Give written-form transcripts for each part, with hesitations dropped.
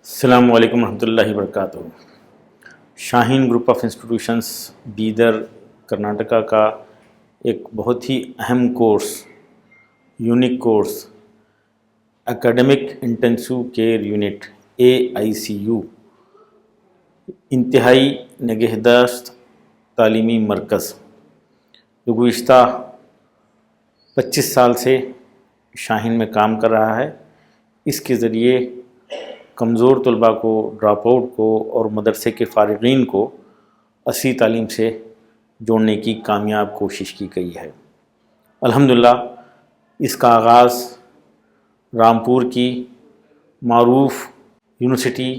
السلام علیکم ورحمۃ اللہ وبرکاتہ۔ Shaheen group of institutions Bidar Karnataka کا ایک بہت ہی اہم course, unique course, academic intensive care unit AICU، انتہائی نگہداشت تعلیمی مرکز، جو گزشتہ 25 سال سے شاہین میں کام کر رہا ہے، اس کے ذریعے کمزور طلباء کو، ڈراپ آؤٹ کو اور مدرسے کے فارغین کو اصلی تعلیم سے جوڑنے کی کامیاب کوشش کی گئی ہے۔ الحمدللہ اس کا آغاز رامپور کی معروف یونیورسٹی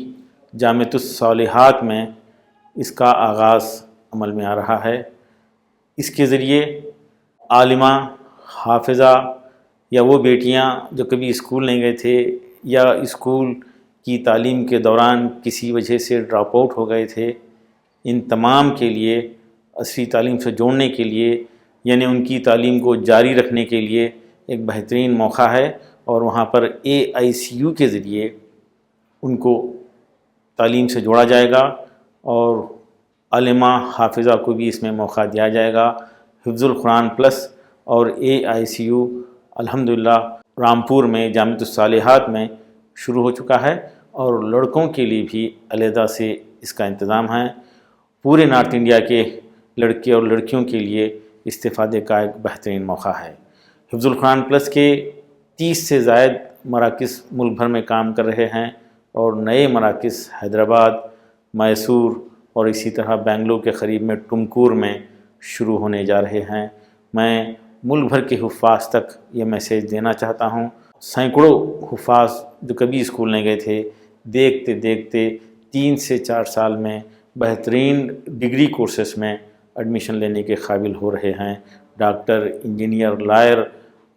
جامعۃ الصالحات میں اس کا آغاز عمل میں آ رہا ہے۔ اس کے ذریعے عالمہ، حافظہ یا وہ بیٹیاں جو کبھی اسکول نہیں گئے تھے یا اسکول کی تعلیم کے دوران کسی وجہ سے ڈراپ آؤٹ ہو گئے تھے، ان تمام کے لیے اصلی تعلیم سے جوڑنے کے لیے، یعنی ان کی تعلیم کو جاری رکھنے کے لیے ایک بہترین موقع ہے، اور وہاں پر AICU کے ذریعے ان کو تعلیم سے جوڑا جائے گا اور عالمہ، حافظہ کو بھی اس میں موقع دیا جائے گا۔ حفظ القرآن پلس اور AICU الحمدللہ رامپور میں جامعۃ الصالحات میں شروع ہو چکا ہے، اور لڑکوں کے لیے بھی علیحدہ سے اس کا انتظام ہے۔ پورے نارتھ انڈیا کے لڑکے اور لڑکیوں کے لیے استفادے کا ایک بہترین موقع ہے۔ حفظ القرآن پلس کے 30 سے زائد مراکز ملک بھر میں کام کر رہے ہیں، اور نئے مراکز حیدرآباد، میسور اور اسی طرح بنگلور کے قریب میں ٹمکور میں شروع ہونے جا رہے ہیں۔ میں ملک بھر کے حفاظ تک یہ میسیج دینا چاہتا ہوں۔ سینکڑوں حفاظ جو کبھی اسکول نہیں گئے تھے، دیکھتے دیکھتے 3 سے 4 سال میں بہترین ڈگری کورسز میں ایڈمیشن لینے کے قابل ہو رہے ہیں۔ ڈاکٹر، انجینئر، لائر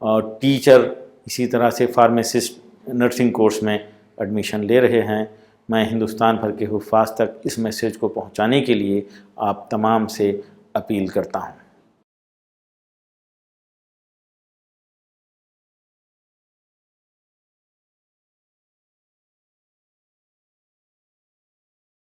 اور ٹیچر، اسی طرح سے فارمیسسٹ، نرسنگ کورس میں ایڈمیشن لے رہے ہیں۔ میں ہندوستان بھر کے حفاظ تک اس میسیج کو پہنچانے کے لیے آپ تمام سے اپیل کرتا ہوں۔